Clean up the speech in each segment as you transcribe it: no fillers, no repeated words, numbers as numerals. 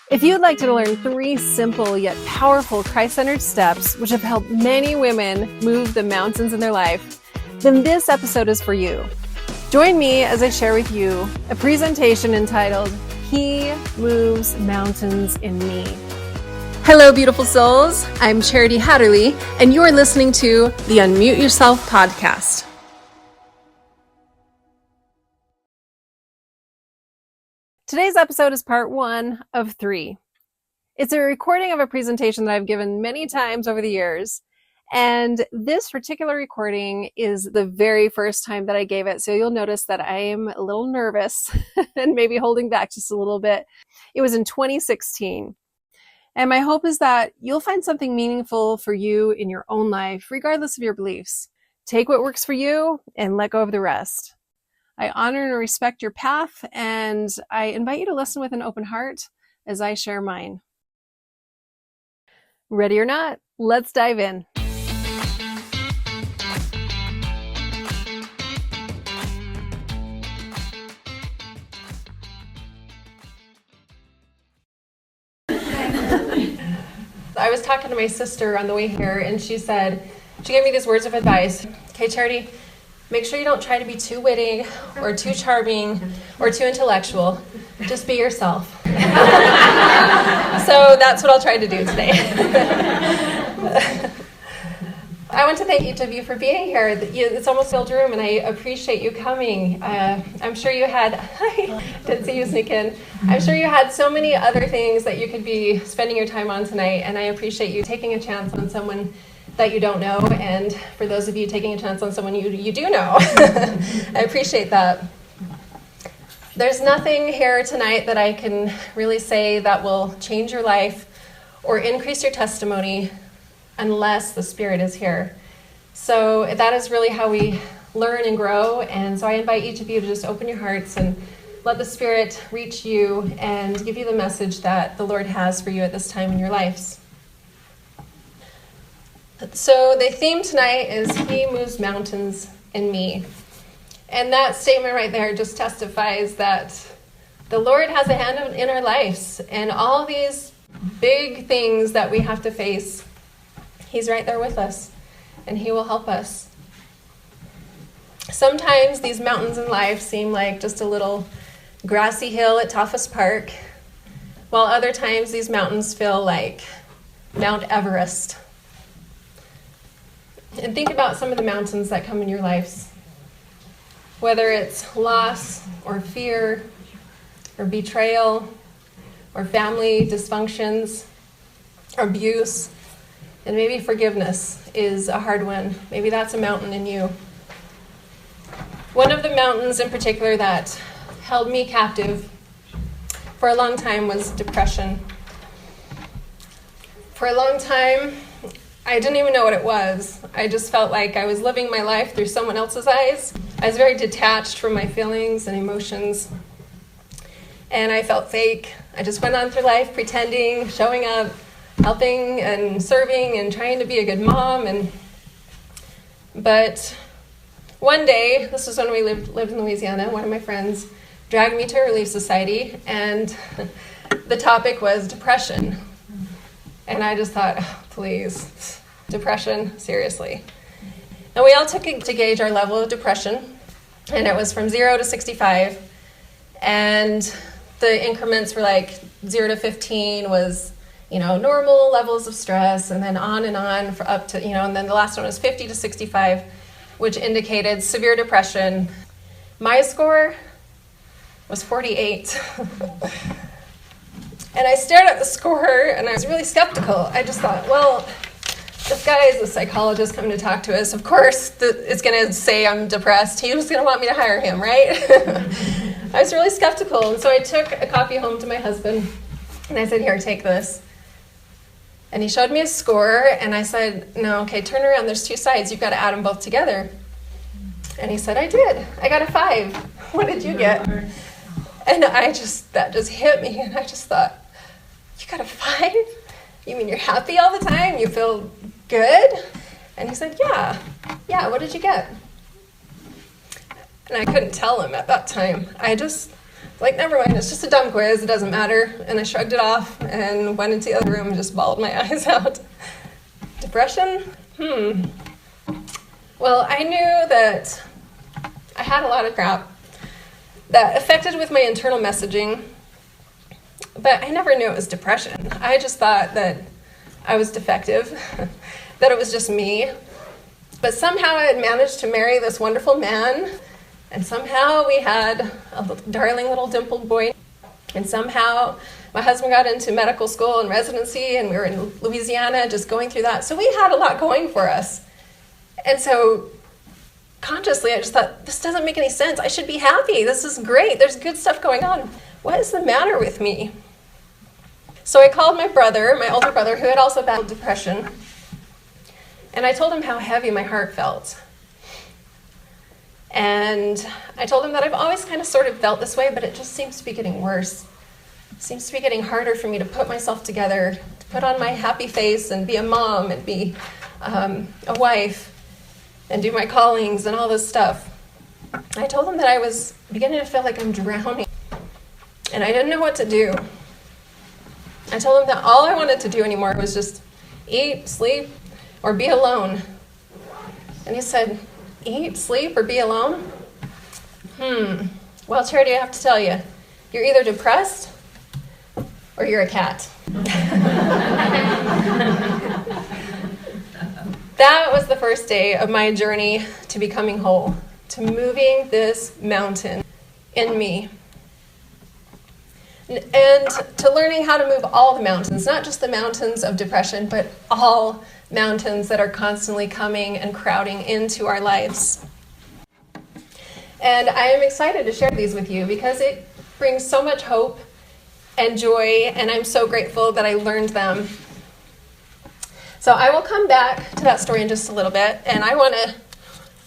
If you'd like to learn 3 simple yet powerful Christ-centered steps which have helped many women move the mountains in their life, then this episode is for you. Join me as I share with you a presentation entitled, He Moves Mountains in Me. Hello, beautiful souls. I'm Charity Haderlie, and you're listening to the Unmute Yourself podcast. Today's episode is part 1 of 3. It's a recording of a presentation that I've given many times over the years. And this particular recording is the very first time that I gave it. So you'll notice that I am a little nervous and maybe holding back just a little bit. It was in 2016. And my hope is that you'll find something meaningful for you in your own life, regardless of your beliefs. Take what works for you and let go of the rest. I honor and respect your path, and I invite you to listen with an open heart as I share mine. Ready or not, let's dive in. I was talking to my sister on the way here, and she gave me these words of advice. Okay, Charity, make sure you don't try to be too witty or too charming or too intellectual. Just be yourself. So that's what I'll try to do today. I want to thank each of you for being here. It's almost filled room, and I appreciate you coming. I'm sure you had, I didn't see you sneak in. I'm sure you had so many other things that you could be spending your time on tonight, and I appreciate you taking a chance on someone that you don't know, and for those of you taking a chance on someone you do know. I appreciate that. There's nothing here tonight that I can really say that will change your life or increase your testimony unless the Spirit is here. So that is really how we learn and grow, and so I invite each of you to just open your hearts and let the Spirit reach you and give you the message that the Lord has for you at this time in your lives. So the theme tonight is He Moves Mountains in Me. And that statement right there just testifies that the Lord has a hand in our lives, and all these big things that we have to face, He's right there with us, and He will help us. Sometimes these mountains in life seem like just a little grassy hill at Taufus Park, while other times these mountains feel like Mount Everest. And think about some of the mountains that come in your lives, whether it's loss or fear or betrayal or family dysfunctions or abuse, and maybe forgiveness is a hard one. Maybe that's a mountain in you. One of the mountains in particular that held me captive for a long time was depression. For a long time, I didn't even know what it was. I just felt like I was living my life through someone else's eyes. I was very detached from my feelings and emotions. And I felt fake. I just went on through life pretending, showing up, helping and serving and trying to be a good mom. But one day, this was when we lived in Louisiana, one of my friends dragged me to a Relief Society, and the topic was depression. And I just thought, oh, please, depression, seriously. And we all took it to gauge our level of depression, and it was from 0 to 65. And the increments were like 0 to 15 was, normal levels of stress, and then on for up to, and then the last one was 50 to 65, which indicated severe depression. My score was 48. And I stared at the score, and I was really skeptical. I just thought, well, this guy is a psychologist coming to talk to us. Of course, it's going to say I'm depressed. He was going to want me to hire him, right? I was really skeptical, and so I took a copy home to my husband, and I said, here, take this. And he showed me a score, and I said, no, okay, turn around. There's 2 sides. You've got to add them both together. And he said, I did. I got a 5. What did you get? And that just hit me, and I just thought, you got a 5? You mean you're happy all the time? You feel good? And he said, yeah, what did you get? And I couldn't tell him at that time. I just Like, never mind, it's just a dumb quiz, it doesn't matter. And I shrugged it off and went into the other room and just bawled my eyes out. Depression? Well, I knew that I had a lot of crap that affected with my internal messaging, but I never knew it was depression. I just thought that I was defective, that it was just me. But somehow I had managed to marry this wonderful man, and somehow we had a darling little dimpled boy, and somehow my husband got into medical school and residency, and we were in Louisiana just going through that. So we had a lot going for us. And so consciously, I just thought, this doesn't make any sense. I should be happy. This is great. There's good stuff going on. What is the matter with me? So I called my brother, my older brother, who had also battled depression, and I told him how heavy my heart felt. And I told him that I've always kind of sort of felt this way, but it just seems to be getting worse. It seems to be getting harder for me to put myself together, to put on my happy face and be a mom and be a wife and do my callings and all this stuff. I told him that I was beginning to feel like I'm drowning, and I didn't know what to do. I told him that all I wanted to do anymore was just eat, sleep, or be alone. And he said, eat, sleep, or be alone? Well, Charity, I have to tell you, you're either depressed or you're a cat. That was the first day of my journey to becoming whole, to moving this mountain in me. And to learning how to move all the mountains, not just the mountains of depression, but all mountains that are constantly coming and crowding into our lives. And I am excited to share these with you because it brings so much hope and joy, and I'm so grateful that I learned them. So I will come back to that story in just a little bit, and I want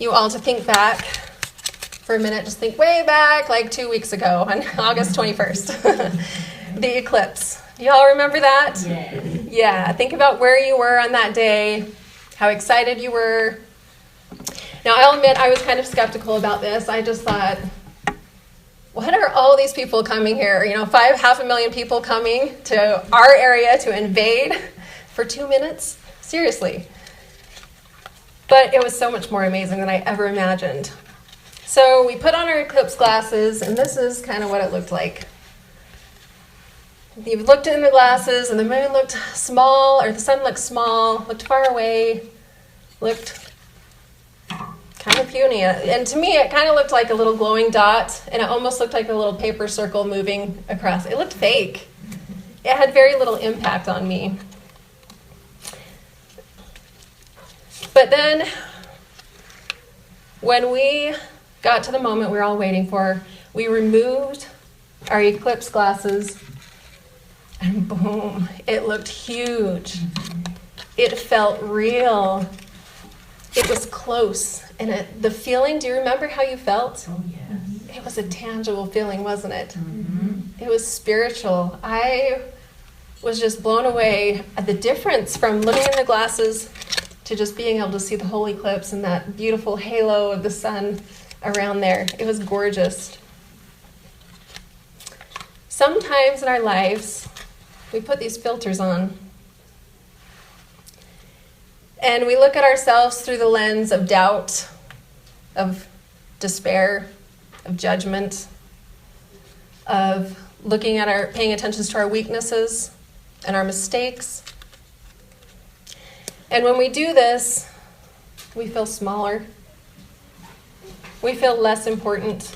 you all to think back for a minute. Just think way back, like 2 weeks ago on August 21st, the eclipse. Do y'all remember that? Yes. Yeah, think about where you were on that day, how excited you were. Now, I'll admit I was kind of skeptical about this. I just thought, what are all these people coming here? 500,000 people coming to our area to invade for 2 minutes? Seriously. But it was so much more amazing than I ever imagined. So we put on our eclipse glasses, and this is kind of what it looked like. You looked in the glasses, and the moon looked small, or the sun looked small, looked far away, looked kind of puny. And to me, it kind of looked like a little glowing dot, and it almost looked like a little paper circle moving across. It looked fake. It had very little impact on me. But then, when we got to the moment we were all waiting for, we removed our eclipse glasses, and boom, it looked huge. It felt real. It was close. And the feeling, do you remember how you felt? Oh, yes. It was a tangible feeling, wasn't it? Mm-hmm. It was spiritual. I was just blown away at the difference from looking in the glasses to just being able to see the whole eclipse and that beautiful halo of the sun around there. It was gorgeous. Sometimes in our lives, we put these filters on, and we look at ourselves through the lens of doubt, of despair, of judgment, of paying attention to our weaknesses and our mistakes. And when we do this, we feel smaller. We feel less important,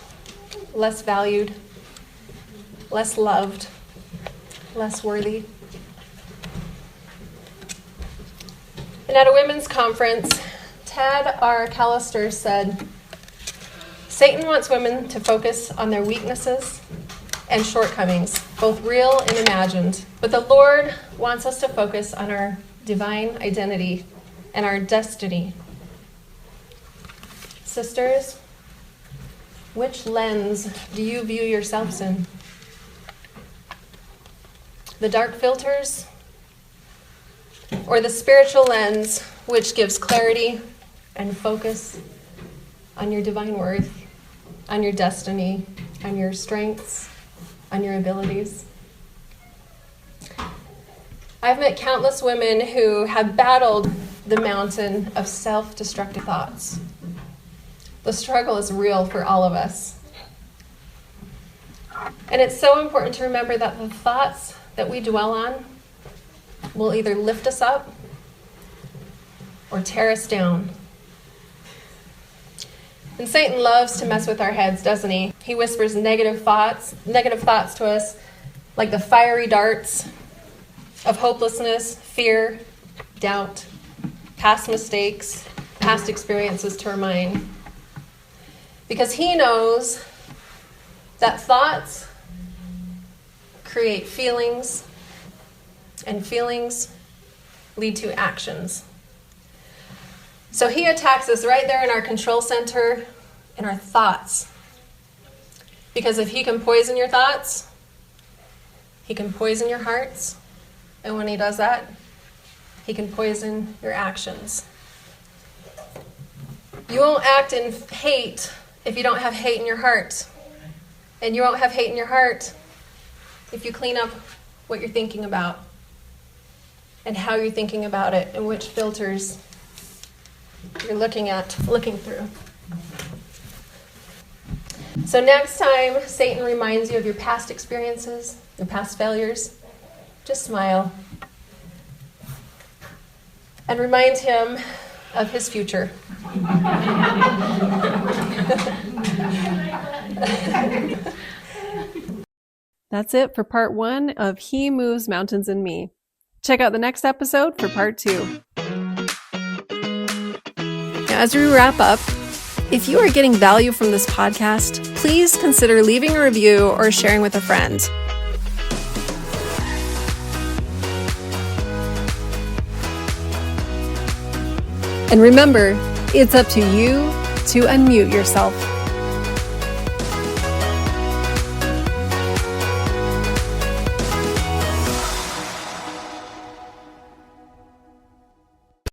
less valued, less loved, less worthy. And at a women's conference, Tad R. Callister said, Satan wants women to focus on their weaknesses and shortcomings, both real and imagined. But the Lord wants us to focus on our divine identity and our destiny. Sisters, which lens do you view yourselves in? The dark filters, or the spiritual lens which gives clarity and focus on your divine worth, on your destiny, on your strengths, on your abilities. I've met countless women who have battled the mountain of self-destructive thoughts. The struggle is real for all of us. And it's so important to remember that the thoughts that we dwell on will either lift us up or tear us down. And Satan loves to mess with our heads, doesn't he? He whispers negative thoughts to us, like the fiery darts of hopelessness, fear, doubt, past mistakes, past experiences to our mind. Because he knows that thoughts create feelings, and feelings lead to actions. So he attacks us right there in our control center, in our thoughts. Because if he can poison your thoughts, he can poison your hearts. And when he does that, he can poison your actions. You won't act in hate if you don't have hate in your heart. And you won't have hate in your heart if you clean up what you're thinking about and how you're thinking about it and which filters you're looking through. So next time Satan reminds you of your past experiences, your past failures, just smile and remind him of his future. That's it for part 1 of He Moves Mountains in Me. Check out the next episode for part 2. As we wrap up, if you are getting value from this podcast, please consider leaving a review or sharing with a friend. And remember, it's up to you to unmute yourself.